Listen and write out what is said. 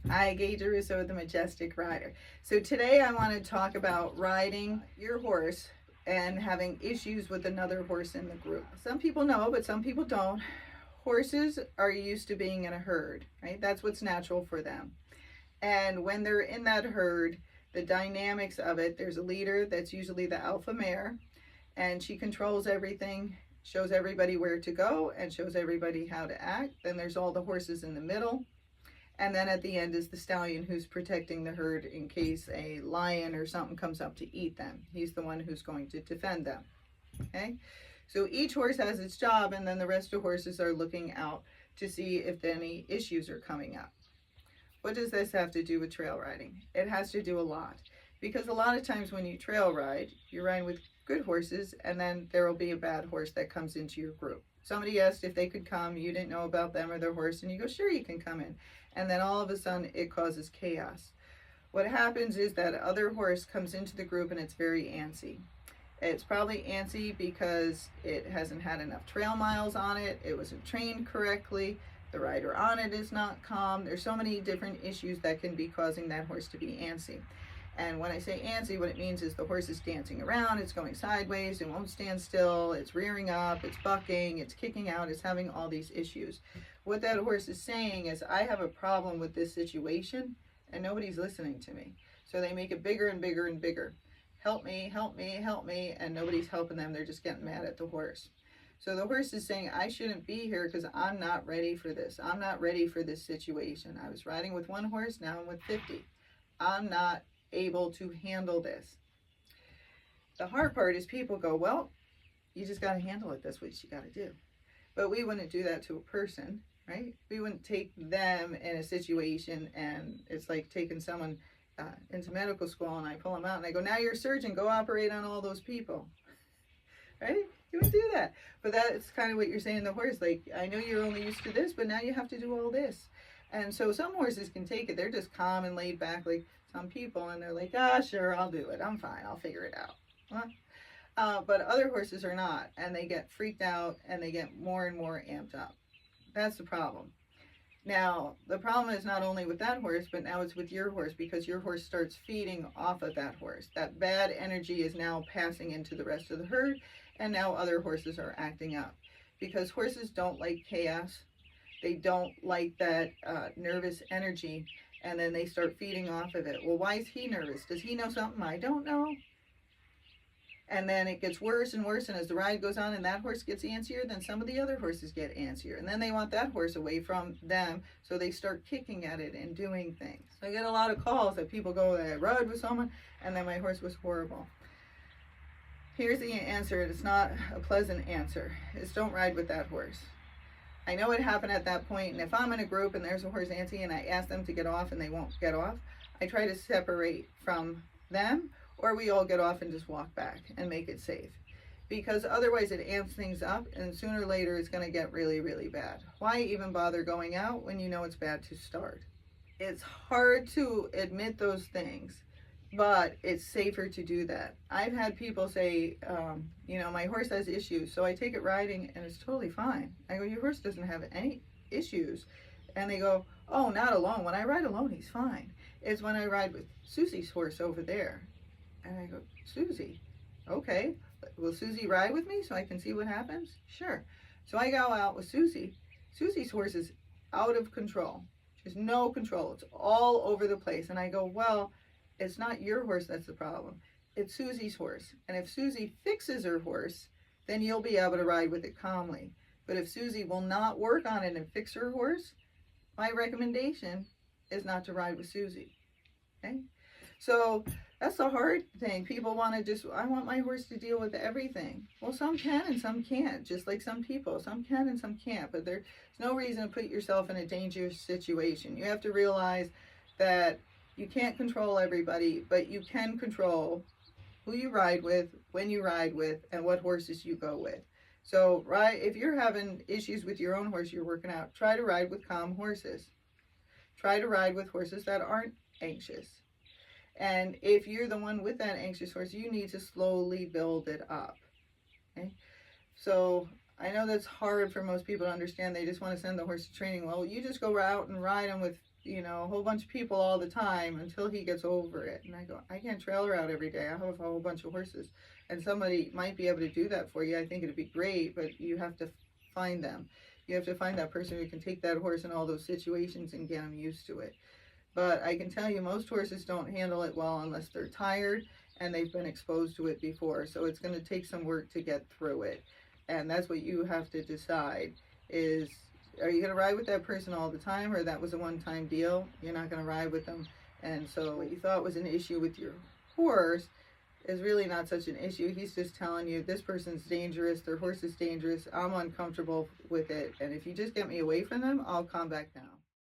Hi, Gaye DeRusso, the Majestic Rider. So today I want to talk about riding your horse and having issues with another horse in the group. Some people know, but some people don't. Horses are used to being in a herd, right? That's what's natural for them. And when they're in that herd, the dynamics of it, there's a leader that's usually the alpha mare, and she controls everything, shows everybody where to go, and shows everybody how to act. Then there's all the horses in the middle. And then at the end is the stallion who's protecting the herd in case a lion or something comes up to eat them. He's the one who's going to defend them. Okay? So each horse has its job, and then the rest of horses are looking out to see if any issues are coming up. What does this have to do with trail riding? It has to do a lot. Because a lot of times when you trail ride, you're riding with good horses, and then there will be a bad horse that comes into your group. Somebody asked if they could come, you didn't know about them or their horse, and you go, sure, you can come in. And then all of a sudden it causes chaos. What happens is that other horse comes into the group and it's very antsy. It's probably antsy because it hasn't had enough trail miles on it, it wasn't trained correctly, the rider on it is not calm. There's so many different issues that can be causing that horse to be antsy. And when I say antsy, what it means is the horse is dancing around, it's going sideways, it won't stand still, it's rearing up, it's bucking, it's kicking out, it's having all these issues. What that horse is saying is, I have a problem with this situation and nobody's listening to me. So they make it bigger and bigger and bigger. Help me, help me, help me, and nobody's helping them. They're just getting mad at the horse. So the horse is saying, I shouldn't be here because I'm not ready for this. I'm not ready for this situation. I was riding with one horse, now I'm with 50. I'm not able to handle this. The hard part is people go, well, you just got to handle it. That's what you got to do. But we wouldn't do that to a person, right? We wouldn't take them in a situation, and it's like taking someone into medical school and I pull them out and I go, now you're a surgeon, go operate on all those people, right? You would do that. But that's kind of what you're saying to the horse, like, I know you're only used to this, but now you have to do all this. And so some horses can take it. They're just calm and laid back like some people, and they're like, ah, sure, I'll do it. I'm fine. I'll figure it out. But other horses are not, and they get freaked out and they get more and more amped up. That's the problem. Now, the problem is not only with that horse, but now it's with your horse, because your horse starts feeding off of that horse. That bad energy is now passing into the rest of the herd, and now other horses are acting up. Because horses don't like chaos. They don't like that nervous energy, and then they start feeding off of it. Well, why is he nervous? Does he know something I don't know? And then it gets worse and worse, and as the ride goes on and that horse gets antsier, then some of the other horses get antsier, and then they want that horse away from them, so they start kicking at it and doing things. So I get a lot of calls that people go, I rode with someone and then my horse was horrible. Here's the answer. It's not a pleasant answer. It's don't ride with that horse. I know it happened at that point, and if I'm in a group and there's a horse antsy and I ask them to get off and they won't get off, I try to separate from them, or we all get off and just walk back and make it safe. Because otherwise it amps things up, and sooner or later it's going to get really, really bad. Why even bother going out when you know it's bad to start? It's hard to admit those things, but it's safer to do that. I've had people say, you know, my horse has issues, so I take it riding and it's totally fine. I go, your horse doesn't have any issues. And they go, oh, not alone. When I ride alone, he's fine. It's when I ride with Susie's horse over there. And I go, Susie, okay. Will Susie ride with me so I can see what happens? Sure. So I go out with Susie. Susie's horse is out of control. She has no control. It's all over the place. And I go, well, it's not your horse that's the problem. It's Susie's horse. And if Susie fixes her horse, then you'll be able to ride with it calmly. But if Susie will not work on it and fix her horse, my recommendation is not to ride with Susie. Okay? So that's the hard thing. People want to just, I want my horse to deal with everything. Well, some can and some can't, just like some people. Some can and some can't, but there's no reason to put yourself in a dangerous situation. You have to realize that you can't control everybody, but you can control who you ride with, when you ride with, and what horses you go with. So, if you're having issues with your own horse you're working out, try to ride with calm horses. Try to ride with horses that aren't anxious. And if you're the one with that anxious horse, you need to slowly build it up. Okay? So I know that's hard for most people to understand. They just want to send the horse to training. Well, you just go out and ride them with you know, a whole bunch of people all the time until he gets over it. And I go, I can't trailer out every day. I have a whole bunch of horses. And somebody might be able to do that for you. I think it'd be great, but you have to find them. You have to find that person who can take that horse in all those situations and get them used to it. But I can tell you, most horses don't handle it well unless they're tired and they've been exposed to it before. So it's going to take some work to get through it. And that's what you have to decide is, are you going to ride with that person all the time, or that was a one-time deal? You're not going to ride with them. And so what you thought was an issue with your horse is really not such an issue. He's just telling you, this person's dangerous, their horse is dangerous, I'm uncomfortable with it, and if you just get me away from them, I'll calm back down.